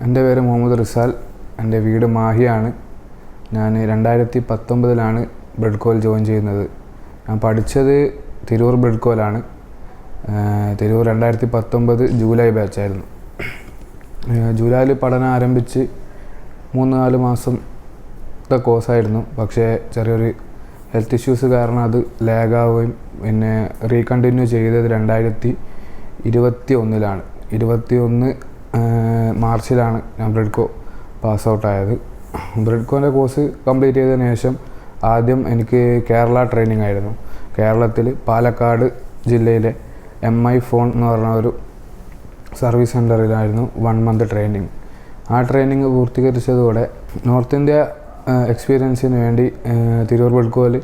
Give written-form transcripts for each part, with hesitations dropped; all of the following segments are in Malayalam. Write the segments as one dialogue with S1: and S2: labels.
S1: എൻ്റെ പേര് മുഹമ്മദ് റിസാൽ. എൻ്റെ വീട് മാഹിയാണ്. ഞാൻ 2019 ബ്രിഡ്കോയിൽ ജോയിൻ ചെയ്യുന്നത്. ഞാൻ പഠിച്ചത് തിരൂർ ബ്രിഡ്കോയിലാണ്. തിരൂർ 2019 ജൂലൈ ബാച്ചായിരുന്നു. ജൂലൈയിൽ പഠനം ആരംഭിച്ച് 3-4 മാസത്തെ കോഴ്സായിരുന്നു. പക്ഷേ ചെറിയൊരു ഹെൽത്ത് ഇഷ്യൂസ് കാരണം അത് ലാഗാവുകയും പിന്നെ റീകണ്ടിന്യൂ ചെയ്തത് 2021 21 മാർച്ചിലാണ് ഞാൻ ബ്രിഡ്കോ പാസ് ഔട്ടായത്. ബ്രിഡ്കോൻ്റെ കോഴ്സ് കംപ്ലീറ്റ് ചെയ്തതിന് ശേഷം ആദ്യം എനിക്ക് കേരള ട്രെയിനിങ് ആയിരുന്നു. കേരളത്തിൽ പാലക്കാട് ജില്ലയിലെ MI ഫോൺ എന്ന് പറഞ്ഞ ഒരു സർവീസ് സെൻ്ററിലായിരുന്നു 1 മന്ത് ട്രെയിനിങ്. ആ ട്രെയിനിങ് പൂർത്തീകരിച്ചതോടെ നോർത്ത് ഇന്ത്യ എക്സ്പീരിയൻസിന് വേണ്ടി തിരൂർ ബ്രിഡ്കോയിൽ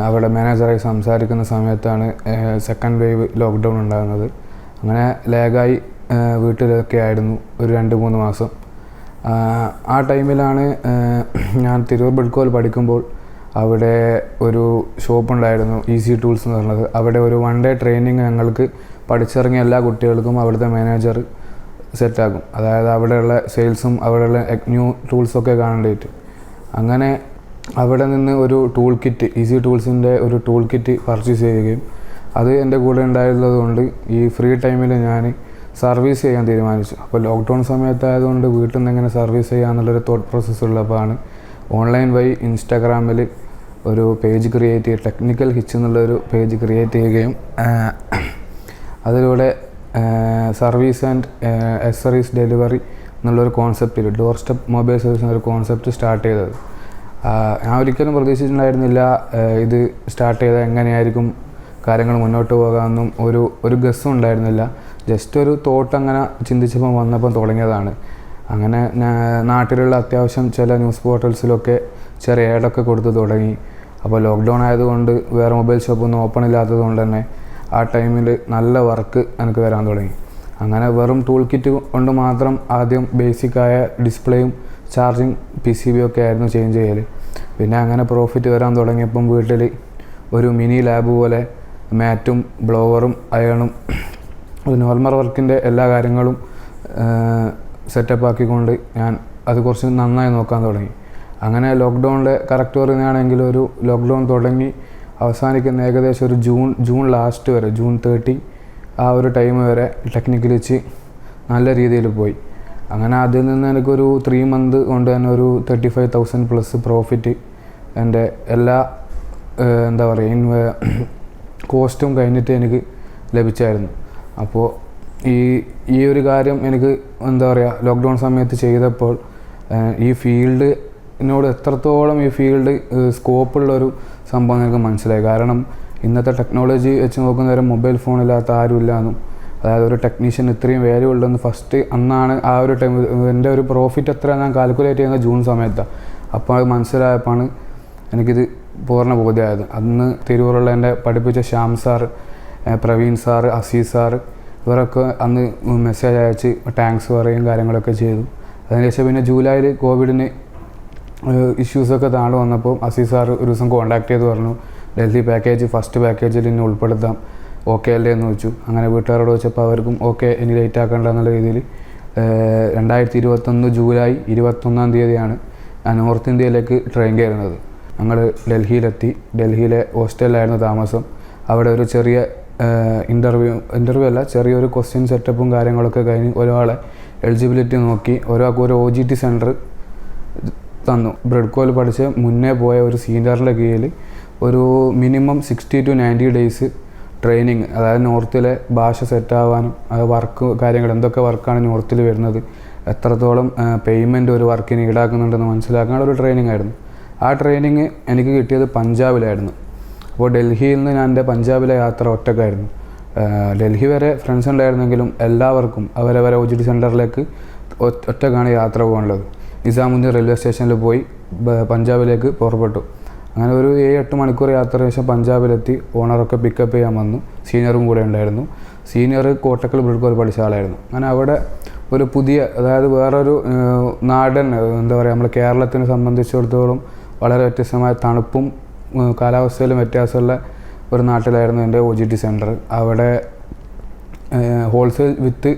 S1: അവിടെ മാനേജറായി സംസാരിക്കുന്ന സമയത്താണ് സെക്കൻഡ് വേവ് ലോക്ക്ഡൗൺ ഉണ്ടാകുന്നത്. അങ്ങനെ ലാഗായി വീട്ടിലൊക്കെ ആയിരുന്നു ഒരു 2-3 മാസം. ആ ടൈമിലാണ് ഞാൻ തിരൂർ ബ്രിഡ്കോയിൽ പഠിക്കുമ്പോൾ അവിടെ ഒരു ഷോപ്പുണ്ടായിരുന്നു, ഈസി ടൂൾസ് എന്ന് പറഞ്ഞത്. അവിടെ ഒരു 1 ഡേ ട്രെയിനിങ് ഞങ്ങൾക്ക് പഠിച്ചിറങ്ങിയ എല്ലാ കുട്ടികൾക്കും അവിടുത്തെ മാനേജർ സെറ്റാക്കും. അതായത് അവിടെയുള്ള സെയിൽസും അവിടെയുള്ള ന്യൂ ടൂൾസൊക്കെ കാണേണ്ടിയിട്ട്. അങ്ങനെ അവിടെ നിന്ന് ഒരു ടൂൾ കിറ്റ്, ഈസി ടൂൾസിൻ്റെ ഒരു ടൂൾ കിറ്റ് പർച്ചേസ് ചെയ്യുകയും അത് എൻ്റെ കൂടെ ഉണ്ടായിരുന്നത് കൊണ്ട് ഈ ഫ്രീ ടൈമിൽ ഞാൻ സർവീസ് ചെയ്യാൻ തീരുമാനിച്ചു. അപ്പോൾ ലോക്ക്ഡൗൺ സമയത്തായതുകൊണ്ട് വീട്ടിൽ നിന്ന് എങ്ങനെ സർവീസ് ചെയ്യാമെന്നുള്ളൊരു തോട്ട് പ്രോസസ്സ് ഉള്ളപ്പോഴാണ് ഓൺലൈൻ വഴി ഇൻസ്റ്റാഗ്രാമിൽ ഒരു പേജ് ക്രിയേറ്റ് ചെയ്യുക, ടെക്നിക്കൽ ഹിച്ച് എന്നുള്ളൊരു പേജ് ക്രിയേറ്റ് ചെയ്യുകയും അതിലൂടെ സർവീസ് ആൻഡ് അക്സസറീസ് ഡെലിവറി എന്നുള്ളൊരു കോൺസെപ്റ്റിൽ ഡോർ സ്റ്റെപ്പ് മൊബൈൽ സർവീസ് എന്നൊരു കോൺസെപ്റ്റ് സ്റ്റാർട്ട് ചെയ്തത്. ഞാൻ ഒരിക്കലും പ്രതീക്ഷിച്ചിട്ടുണ്ടായിരുന്നില്ല ഇത് സ്റ്റാർട്ട് ചെയ്താൽ എങ്ങനെയായിരിക്കും കാര്യങ്ങൾ മുന്നോട്ട് പോകാമെന്നും ഒരു ഗസ്സും ഉണ്ടായിരുന്നില്ല. ജസ്റ്റ് ഒരു തോട്ട് അങ്ങനെ ചിന്തിച്ചപ്പോൾ വന്നപ്പം തുടങ്ങിയതാണ്. അങ്ങനെ നാട്ടിലുള്ള അത്യാവശ്യം ചില ന്യൂസ് പോർട്ടൽസിലൊക്കെ ചെറിയ ഏഡൊക്കെ കൊടുത്ത് തുടങ്ങി. അപ്പോൾ ലോക്ക്ഡൗൺ ആയതുകൊണ്ട് വേറെ മൊബൈൽ ഷോപ്പൊന്നും ഓപ്പൺ ഇല്ലാത്തത് കൊണ്ട് തന്നെ ആ ടൈമിൽ നല്ല വർക്ക് എനിക്ക് വരാൻ തുടങ്ങി. അങ്ങനെ വെറും ടൂൾ കിറ്റ് കൊണ്ട് മാത്രം ആദ്യം ബേസിക്കായ ഡിസ്പ്ലേയും ചാർജിങ് PCB ഒക്കെ ആയിരുന്നു ചേഞ്ച് ചെയ്യൽ. പിന്നെ അങ്ങനെ പ്രോഫിറ്റ് വരാൻ തുടങ്ങിയപ്പം വീട്ടിൽ ഒരു മിനി ലാബ് പോലെ മാറ്റും ബ്ലോവറും അയണും ഒരു നോർമൽ വർക്കിൻ്റെ എല്ലാ കാര്യങ്ങളും സെറ്റപ്പ് ആക്കിക്കൊണ്ട് ഞാൻ അത് കുറച്ച് നന്നായി നോക്കാൻ തുടങ്ങി. അങ്ങനെ ലോക്ക്ഡൗണിൻ്റെ കറക്റ്റ് പറയുകയാണെങ്കിൽ ഒരു ലോക്ക്ഡൗൺ തുടങ്ങി അവസാനിക്കുന്ന ഏകദേശം ഒരു ജൂൺ ലാസ്റ്റ് വരെ, June 30 ആ ഒരു ടൈം വരെ ടെക്നിക്കൽ വെച്ച് നല്ല രീതിയിൽ പോയി. അങ്ങനെ അതിൽ നിന്ന് എനിക്കൊരു 3 മന്ത് കൊണ്ട് തന്നെ ഒരു 35,000+ പ്രോഫിറ്റ് എൻ്റെ എല്ലാ എന്താ പറയുക കോസ്റ്റും കഴിഞ്ഞിട്ട് എനിക്ക് ലഭിച്ചായിരുന്നു. അപ്പോൾ ഈ ഒരു കാര്യം എനിക്ക് എന്താ പറയുക ലോക്ക്ഡൗൺ സമയത്ത് ചെയ്തപ്പോൾ ഈ ഫീൽഡിനോട് എത്രത്തോളം ഈ ഫീൽഡ് സ്കോപ്പുള്ളൊരു സംഭവം എനിക്ക് മനസ്സിലായി. കാരണം ഇന്നത്തെ ടെക്നോളജി വെച്ച് നോക്കുന്നവരെ മൊബൈൽ ഫോണില്ലാത്ത ആരുമില്ലാന്നും, അതായത് ഒരു ടെക്നീഷ്യൻ ഇത്രയും വാല്യൂ ഉള്ളതെന്ന് ഫസ്റ്റ് അന്നാണ് ആ ഒരു ടൈം എൻ്റെ ഒരു പ്രോഫിറ്റ് എത്ര ഞാൻ കാൽക്കുലേറ്റ് ചെയ്യുന്നത് ജൂൺ സമയത്താണ്. അപ്പോൾ അത് മനസ്സിലായപ്പോഴാണ് എനിക്കിത് പൂർണ്ണ ബോധ്യമായത്. അന്ന് തിരൂറുള്ള എൻ്റെ പഠിപ്പിച്ച Shyam sir, Praveen sir, Aziz sir ഇവരൊക്കെ അന്ന് മെസ്സേജ് അയച്ച് താങ്ക്സ് പറയും കാര്യങ്ങളൊക്കെ ചെയ്തു. അതിനുശേഷം പിന്നെ ജൂലൈയിൽ കോവിഡിന് ഇഷ്യൂസൊക്കെ താഴെ വന്നപ്പോൾ അസീസ് സാർ ഒരു ദിവസം കോൺടാക്ട് ചെയ്ത് പറഞ്ഞു, ഡൽഹി പാക്കേജ് ഫസ്റ്റ് പാക്കേജിൽ ഇനി ഉൾപ്പെടുത്താം, ഓക്കെ അല്ലേ എന്ന് വെച്ചു. അങ്ങനെ വീട്ടുകാരോട് വെച്ചപ്പോൾ അവർക്കും ഓക്കെ, ഇനി ലേറ്റ് ആക്കേണ്ട എന്നുള്ള രീതിയിൽ 2021 ജൂലൈ 21 ഞാൻ നോർത്ത് ഇന്ത്യയിലേക്ക് ട്രെയിൻ കയറുന്നത്. ഞങ്ങൾ ഡൽഹിയിലെത്തി. ഡൽഹിയിലെ ഹോസ്റ്റലിലായിരുന്നു താമസം. അവിടെ ഒരു ചെറിയ ഇൻ്റർവ്യൂ അല്ല, ചെറിയൊരു ക്വസ്റ്റ്യൻ സെറ്റപ്പും കാര്യങ്ങളൊക്കെ കഴിഞ്ഞ് ഒരാളെ എലിജിബിലിറ്റി നോക്കി ഒരാൾക്ക് ഒരു OGT സെൻറ്റർ തന്നു. ബ്രിഡ്കോയിൽ പഠിച്ച് മുന്നേ പോയ ഒരു സീനിയറിൻ്റെ കീഴിൽ ഒരു മിനിമം 60 to 90 ഡേയ്സ് ട്രെയിനിങ്, അതായത് നോർത്തിലെ ഭാഷ സെറ്റാവാനും വർക്ക് കാര്യങ്ങൾ എന്തൊക്കെ വർക്കാണ് നോർത്തിൽ വരുന്നത്, എത്രത്തോളം പേയ്മെൻറ്റ് ഒരു വർക്കിന് ഈടാക്കുന്നുണ്ടെന്ന് മനസ്സിലാക്കാനുള്ള ഒരു ട്രെയിനിങ് ആയിരുന്നു. ആ ട്രെയിനിങ് എനിക്ക് കിട്ടിയത് പഞ്ചാബിലായിരുന്നു. അപ്പോൾ ഡൽഹിയിൽ നിന്ന് ഞാൻ എൻ്റെ പഞ്ചാബിലെ യാത്ര ഒറ്റക്കായിരുന്നു. ഡൽഹി വരെ ഫ്രണ്ട്സ് ഉണ്ടായിരുന്നെങ്കിലും എല്ലാവർക്കും അവരവരെ OGT സെൻറ്ററിലേക്ക് ഒറ്റക്കാണ് യാത്ര പോകാനുള്ളത്. നിസാമുദ്ദീൻ റെയിൽവേ സ്റ്റേഷനിൽ പോയി പഞ്ചാബിലേക്ക് പുറപ്പെട്ടു. അങ്ങനെ ഒരു 7-8 മണിക്കൂർ യാത്ര ശേഷം പഞ്ചാബിലെത്തി. ഓണറൊക്കെ പിക്കപ്പ് ചെയ്യാൻ വന്നു. സീനിയറും കൂടെ ഉണ്ടായിരുന്നു. സീനിയർ കോട്ടക്കൽ ബ്രിഡ്കോയിൽ പഠിച്ച ആളായിരുന്നു. അങ്ങനെ അവിടെ ഒരു പുതിയ, അതായത് വേറൊരു നാടൻ എന്താ പറയുക, നമ്മൾ കേരളത്തിനെ സംബന്ധിച്ചിടത്തോളം വളരെ വ്യത്യസ്തമായ തണുപ്പും കാലാവസ്ഥയിലും വ്യത്യാസമുള്ള ഒരു നാട്ടിലായിരുന്നു എൻ്റെ OGT സെൻറ്റർ. അവിടെ ഹോൾസെയിൽ വിത്ത്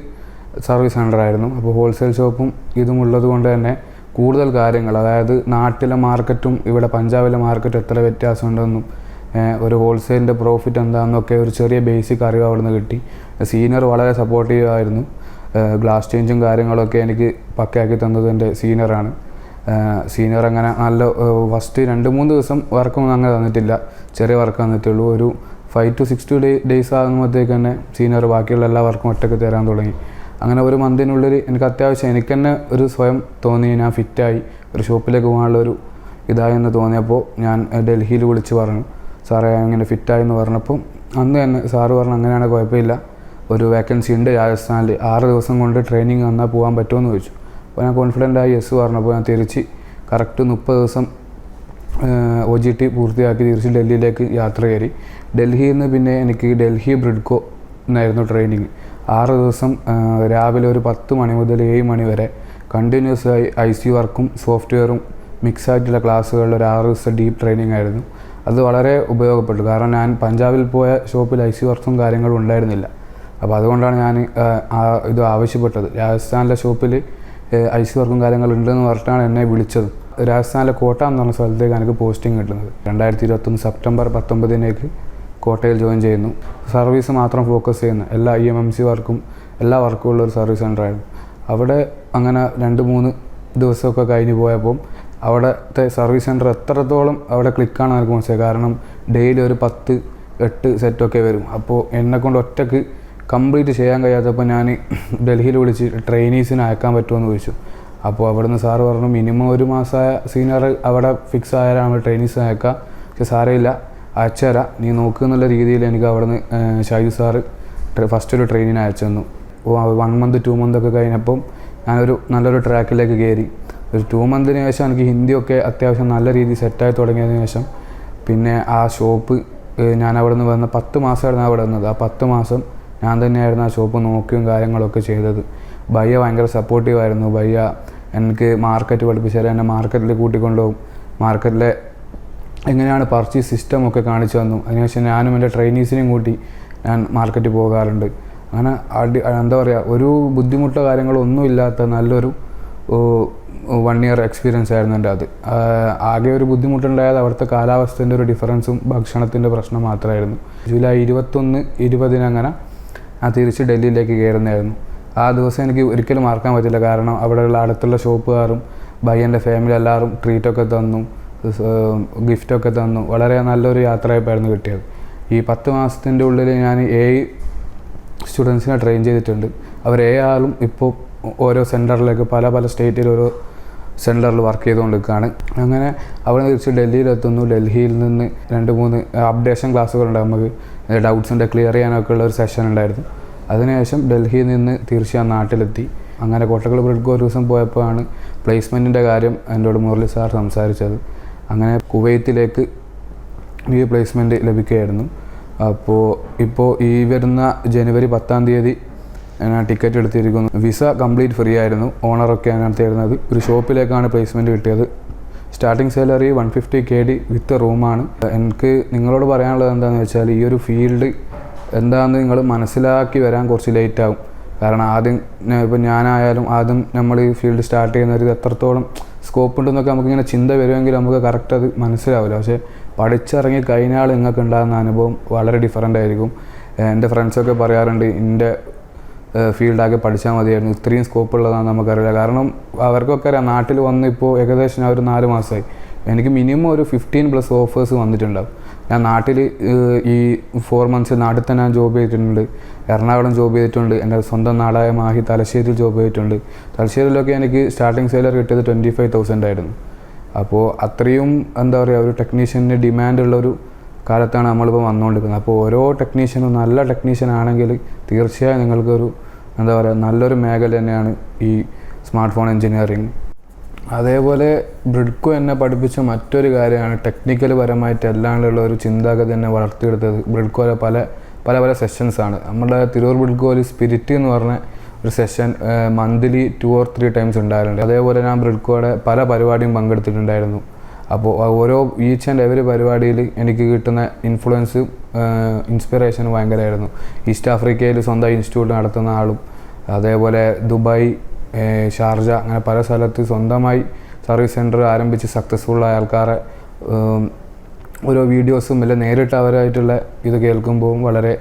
S1: സർവീസ് സെൻ്റർ ആയിരുന്നു. അപ്പോൾ ഹോൾസെയിൽ ഷോപ്പും ഇതും ഉള്ളത് കൊണ്ട് തന്നെ കൂടുതൽ കാര്യങ്ങൾ, അതായത് നാട്ടിലെ മാർക്കറ്റും ഇവിടെ പഞ്ചാബിലെ മാർക്കറ്റും എത്ര വ്യത്യാസമുണ്ടെന്നും ഒരു ഹോൾസെയിലിൻ്റെ പ്രോഫിറ്റ് എന്താണെന്നൊക്കെ ഒരു ചെറിയ ബേസിക് അറിവ് അവിടെ നിന്ന് കിട്ടി. സീനിയർ വളരെ സപ്പോർട്ടീവ് ആയിരുന്നു. ഗ്ലാസ് ചേഞ്ചും കാര്യങ്ങളൊക്കെ എനിക്ക് പക്കയാക്കി തന്നത് എൻ്റെ സീനിയറാണ്. സീനിയർ അങ്ങനെ നല്ല ഫസ്റ്റ് 2-3 ദിവസം വർക്കൊന്നും അങ്ങനെ തന്നിട്ടില്ല, ചെറിയ വർക്ക് തന്നിട്ടുള്ളൂ. ഒരു 5 to 6 days ആകുമ്പോഴത്തേക്ക് തന്നെ സീനിയർ ബാക്കിയുള്ള എല്ലാ വർക്കും ഒറ്റയ്ക്ക് തരാൻ തുടങ്ങി. അങ്ങനെ ഒരു മന്തിനുള്ളിൽ എനിക്ക് അത്യാവശ്യം എനിക്ക് തന്നെ ഒരു സ്വയം തോന്നി, ഞാൻ ഫിറ്റായി ഒരു ഷോപ്പിലേക്ക് പോകാനുള്ളൊരു ഇതായെന്ന് തോന്നിയപ്പോൾ ഞാൻ ഡൽഹിയിൽ വിളിച്ച് പറഞ്ഞു, സാറേ ഇങ്ങനെ ഫിറ്റായി എന്ന് പറഞ്ഞപ്പോൾ അന്ന് തന്നെ സാറ് പറഞ്ഞു അങ്ങനെയാണ് കുഴപ്പമില്ല, ഒരു വേക്കൻസി ഉണ്ട് രാജസ്ഥാനിൽ, 6 ദിവസം കൊണ്ട് ട്രെയിനിങ് വന്നാൽ പോകാൻ പറ്റുമെന്ന് ചോദിച്ചു. അപ്പോൾ ഞാൻ കോൺഫിഡൻ്റായി യെസ് പറഞ്ഞപ്പോൾ ഞാൻ തിരിച്ച് കറക്റ്റ് 30 ദിവസം OGT പൂർത്തിയാക്കി തിരിച്ച് ഡൽഹിയിലേക്ക് യാത്ര കയറി. ഡൽഹിയിൽ നിന്ന് പിന്നെ എനിക്ക് ഡൽഹി ബ്രിഡ്കോ എന്നായിരുന്നു ട്രെയിനിങ്. 6 ദിവസം രാവിലെ ഒരു 10 മണി മുതൽ 7 മണി വരെ കണ്ടിന്യൂസ് ആയി IC വർക്കും സോഫ്റ്റ്വെയറും മിക്സ് ആയിട്ടുള്ള ക്ലാസ്സുകളിൽ ഒരു 6 ദിവസം ഡീപ്പ് ട്രെയിനിങ് ആയിരുന്നു. അത് വളരെ ഉപയോഗപ്പെട്ടു. കാരണം ഞാൻ പഞ്ചാബിൽ പോയ ഷോപ്പിൽ IC വർക്കും കാര്യങ്ങളും ഉണ്ടായിരുന്നില്ല. അപ്പോൾ അതുകൊണ്ടാണ് ഞാൻ ഇത് ആവശ്യപ്പെട്ടത്. രാജസ്ഥാനിലെ ഷോപ്പിൽ IC വർക്കും കാര്യങ്ങളുണ്ടെന്ന് പറഞ്ഞിട്ടാണ് എന്നെ വിളിച്ചത്. രാജസ്ഥാനിലെ കോട്ട എന്ന് പറഞ്ഞ സ്ഥലത്തേക്ക് എനിക്ക് പോസ്റ്റിംഗ് കിട്ടുന്നത്. 2021 സെപ്റ്റംബർ 19 കോട്ടയിൽ ജോയിൻ ചെയ്യുന്നു. സർവീസ് മാത്രം ഫോക്കസ് ചെയ്യുന്ന എല്ലാ EMMC വർക്കും എല്ലാ വർക്കും ഉള്ളൊരു സർവീസ് സെൻ്ററായിരുന്നു. അവിടെ അങ്ങനെ 2-3 ദിവസമൊക്കെ കഴിഞ്ഞ് പോയപ്പോൾ അവിടുത്തെ സർവീസ് സെൻ്റർ എത്രത്തോളം അവിടെ ക്ലിക്കാണ് എനിക്ക് മനസ്സിലായി. കാരണം ഡെയിലി ഒരു 10-8 സെറ്റൊക്കെ വരും. അപ്പോൾ എന്നെക്കൊണ്ട് ഒറ്റയ്ക്ക് കംപ്ലീറ്റ് ചെയ്യാൻ കഴിയാത്തപ്പോൾ ഞാൻ ഡൽഹിയിൽ വിളിച്ച് ട്രെയിനീസിനെ അയക്കാൻ പറ്റുമെന്ന് ചോദിച്ചു. അപ്പോൾ അവിടുന്ന് സാറ് പറഞ്ഞു മിനിമം 1 മാസമായ സീനിയർ അവിടെ ഫിക്സ് ആയാലും നമ്മൾ ട്രെയിനീസിനെ അയക്കാം, പക്ഷെ സാരമില്ല അയച്ചുതരാം, നീ നോക്കുന്നുള്ള രീതിയിൽ എനിക്ക് അവിടുന്ന് ഷൈജു സാറ് ഫസ്റ്റ് ഒരു ട്രെയിനിനെ അയച്ചു തന്നു. 1 month 2 month ഒക്കെ കഴിഞ്ഞപ്പം ഞാനൊരു നല്ലൊരു ട്രാക്കിലേക്ക് കയറി. ഒരു 2 monthന് ശേഷം എനിക്ക് ഹിന്ദിയൊക്കെ അത്യാവശ്യം നല്ല രീതിയിൽ സെറ്റായി തുടങ്ങിയതിന് ശേഷം പിന്നെ ആ ഷോപ്പ് ഞാൻ അവിടെ നിന്ന് വന്ന 10 മാസമായിരുന്നു അവിടെ വന്നത്. ആ 10 മാസം ഞാൻ തന്നെയായിരുന്നു ആ ഷോപ്പ് നോക്കിയും കാര്യങ്ങളൊക്കെ ചെയ്തത്. ഭയ്യ ഭയങ്കര സപ്പോർട്ടീവായിരുന്നു. ഭയ്യ എനിക്ക് മാർക്കറ്റ് പഠിപ്പിച്ചാൽ എന്നെ മാർക്കറ്റിൽ കൂട്ടിക്കൊണ്ടുപോകും, മാർക്കറ്റിലെ എങ്ങനെയാണ് പർച്ചേസ് സിസ്റ്റം ഒക്കെ കാണിച്ചു തന്നു. അതിനുശേഷം ഞാനും എൻ്റെ ട്രെയിനീസിനെയും കൂട്ടി ഞാൻ മാർക്കറ്റിൽ പോകാറുണ്ട്. അങ്ങനെ എന്താ പറയുക, ഒരു ബുദ്ധിമുട്ടോ കാര്യങ്ങളൊന്നും ഇല്ലാത്ത നല്ലൊരു 1 year എക്സ്പീരിയൻസ് ആയിരുന്നു എൻ്റെ അത്. ആകെ ഒരു ബുദ്ധിമുട്ടുണ്ടായത് അവിടുത്തെ കാലാവസ്ഥേൻ്റെ ഒരു ഡിഫറൻസും ഭക്ഷണത്തിൻ്റെ പ്രശ്നം മാത്രമായിരുന്നു. ജൂലൈ 21-20 അങ്ങനെ ഞാൻ തിരിച്ച് ഡൽഹിയിലേക്ക് കയറുന്നതായിരുന്നു. ആ ദിവസം എനിക്ക് ഒരിക്കലും മറക്കാൻ പറ്റില്ല. കാരണം അവിടെയുള്ള അടുത്തുള്ള ഷോപ്പുകാരും ഭയ്യൻ്റെ ഫാമിലി എല്ലാവരും ട്രീറ്റൊക്കെ തന്നു, ഗിഫ്റ്റൊക്കെ തന്നു. വളരെ നല്ലൊരു യാത്രയായിരുന്നു കിട്ടിയത്. ഈ 10 മാസത്തിൻ്റെ ഉള്ളിൽ ഞാൻ 7 സ്റ്റുഡൻസിനെ ട്രെയിൻ ചെയ്തിട്ടുണ്ട്. അവർ 7 ആളും ഇപ്പോൾ ഓരോ സെൻറ്ററിലേക്ക് പല സ്റ്റേറ്റിൽ ഓരോ സെൻറ്ററിൽ വർക്ക് ചെയ്തുകൊണ്ടിരിക്കുകയാണ്. അങ്ങനെ അവിടെ തിരിച്ച് ഡൽഹിയിലെത്തുന്നു. ഡൽഹിയിൽ നിന്ന് 2-3 അപ്ഡേഷൻ ക്ലാസ്സുകളുണ്ട്. നമുക്ക് ഡൗട്ട്സിൻ്റെ ക്ലിയർ ചെയ്യാനൊക്കെ ഉള്ള ഒരു സെഷൻ ഉണ്ടായിരുന്നു. അതിനുശേഷം ഡൽഹിയിൽ നിന്ന് തീർച്ചയായും നാട്ടിലെത്തി. അങ്ങനെ കോട്ടക്കൽ ബ്രിഡ്കോ ഒരു ദിവസം പോയപ്പോഴാണ് പ്ലേസ്മെൻറ്റിൻ്റെ കാര്യം എന്നോട് മുരളി സാർ സംസാരിച്ചത്. അങ്ങനെ കുവൈത്തിലേക്ക് ഈ പ്ലേസ്മെൻറ്റ് ലഭിക്കുകയായിരുന്നു. അപ്പോൾ ഇപ്പോൾ ഈ വരുന്ന ജനുവരി 10 ഞാൻ ടിക്കറ്റ് എടുത്തിരിക്കുന്നു. വിസ കംപ്ലീറ്റ് ഫ്രീ ആയിരുന്നു. ഓണറൊക്കെ അതിനകത്ത് തരുന്നത്. ഒരു ഷോപ്പിലേക്കാണ് പ്ലേസ്മെൻറ്റ് കിട്ടിയത്. സ്റ്റാർട്ടിങ് സാലറി 150 KD വിത്ത് റൂമാണ്. എനിക്ക് നിങ്ങളോട് പറയാനുള്ളത് എന്താണെന്ന് വെച്ചാൽ ഈ ഒരു ഫീൽഡ് എന്താണെന്ന് നിങ്ങൾ മനസ്സിലാക്കി വരാൻ കുറച്ച് ലേറ്റ് ആവും. കാരണം ആദ്യം ഇപ്പം ഞാനായാലും ആദ്യം നമ്മൾ ഈ ഫീൽഡ് സ്റ്റാർട്ട് ചെയ്യുന്നത് എത്രത്തോളം സ്കോപ്പ് ഉണ്ടെന്നൊക്കെ നമുക്കിങ്ങനെ ചിന്ത വരുമെങ്കിൽ നമുക്ക് കറക്റ്റ് അത് മനസ്സിലാവില്ല. പക്ഷേ പഠിച്ചിറങ്ങി കഴിഞ്ഞാൽ നിങ്ങൾക്ക് ഉണ്ടാകുന്ന അനുഭവം വളരെ ഡിഫറൻ്റ് ആയിരിക്കും. എൻ്റെ ഫ്രണ്ട്സൊക്കെ പറയാറുണ്ട് എൻ്റെ ഫീൽഡാക്കി പഠിച്ചാൽ മതിയായിരുന്നു, ഇത്രയും സ്കോപ്പ് ഉള്ളതാണെന്ന് നമുക്കറിയില്ല. കാരണം അവർക്കൊക്കെ അറിയാം, നാട്ടിൽ വന്ന് ഇപ്പോൾ ഏകദേശം ഞാൻ ഒരു 4 മാസമായി. എനിക്ക് മിനിമം ഒരു 15+ ഓഫേഴ്സ് വന്നിട്ടുണ്ടാവും. ഞാൻ നാട്ടിൽ ഈ 4 months നാട്ടിൽ തന്നെ ഞാൻ ജോബ് ചെയ്തിട്ടുണ്ട്. എറണാകുളം ജോബ് ചെയ്തിട്ടുണ്ട്. എൻ്റെ സ്വന്തം നാടായ മാഹി തലശ്ശേരിയിൽ ജോബ് ചെയ്തിട്ടുണ്ട്. തലശ്ശേരിയിലൊക്കെ എനിക്ക് സ്റ്റാർട്ടിങ് സാലറി കിട്ടിയത് 25,000 ആയിരുന്നു. അപ്പോൾ അത്രയും എന്താ പറയുക, ഒരു ടെക്നീഷ്യന് ഡിമാൻഡുള്ളൊരു കാലത്താണ് നമ്മളിപ്പോൾ വന്നുകൊണ്ടിരിക്കുന്നത്. അപ്പോൾ ഓരോ ടെക്നീഷ്യനും നല്ല ടെക്നീഷ്യൻ ആണെങ്കിൽ തീർച്ചയായും നിങ്ങൾക്കൊരു എന്താ പറയുക നല്ലൊരു മേഖല തന്നെയാണ് ഈ സ്മാർട്ട് ഫോൺ എഞ്ചിനീയറിങ്. അതേപോലെ ബ്രിഡ്കോ എന്നെ പഠിപ്പിച്ച മറ്റൊരു കാര്യമാണ് ടെക്നിക്കൽ പരമായിട്ട് എല്ലാമുള്ള ഒരു ചിന്താഗതി തന്നെ വളർത്തിയെടുത്തത്. ബ്രിഡ്കോയിലെ പല സെഷൻസാണ്. നമ്മുടെ തിരൂർ ബ്രിഡ്കോയിൽ സ്പിരിറ്റ് എന്ന് പറഞ്ഞ ഒരു സെഷൻ മന്ത്ലി 2 or 3 times ഉണ്ടായിരുന്നു. അതേപോലെ ഞാൻ ബ്രിഡ്കോയുടെ പല പരിപാടിയും പങ്കെടുത്തിട്ടുണ്ടായിരുന്നു. അപ്പോൾ ഓരോ ഈച്ച് ആൻഡ് എവറി പരിപാടിയിൽ എനിക്ക് കിട്ടുന്ന ഇൻഫ്ലുവൻസും ഇൻസ്പിറേഷനും ഭയങ്കരമായിരുന്നു. ഈസ്റ്റ് ആഫ്രിക്കയിൽ സ്വന്തം ഇൻസ്റ്റിറ്റ്യൂട്ട് നടത്തുന്ന ആളും അതേപോലെ ദുബായ്, ഷാർജ അങ്ങനെ പല സ്ഥലത്ത് സ്വന്തമായി സർവീസ് സെൻറ്റർ ആരംഭിച്ച് സക്സസ്ഫുള്ളായ ആൾക്കാരെ ഓരോ വീഡിയോസും അല്ല നേരിട്ട് അവരായിട്ടുള്ള ഇത് കേൾക്കുമ്പോൾ വളരെ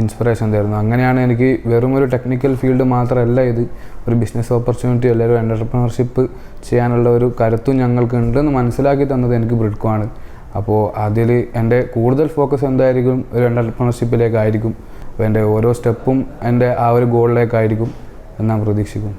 S1: ഇൻസ്പിറേഷൻ തരുന്നു. അങ്ങനെയാണ് എനിക്ക് വെറും ഒരു ടെക്നിക്കൽ ഫീൽഡ് മാത്രമല്ല ഇത്, ഒരു ബിസിനസ് ഓപ്പർച്യൂണിറ്റി അല്ലെങ്കിൽ ഒരു എൻ്റർപ്രണർഷിപ്പ് ചെയ്യാനുള്ള ഒരു കരുത്തും ഞങ്ങൾക്ക് ഉണ്ടെന്ന് മനസ്സിലാക്കി തന്നത് എനിക്ക് ബ്രിഡ്കോ ആണ്. അപ്പോൾ അതിൽ എൻ്റെ കൂടുതൽ ഫോക്കസ് എന്തായിരിക്കും ഒരു എൻ്റർപ്രണർഷിപ്പിലേക്കായിരിക്കും. അപ്പോൾ എൻ്റെ ഓരോ സ്റ്റെപ്പും എൻ്റെ ആ ഒരു ഗോളിലേക്കായിരിക്കും എന്ന് ഞാൻ പ്രതീക്ഷിക്കും.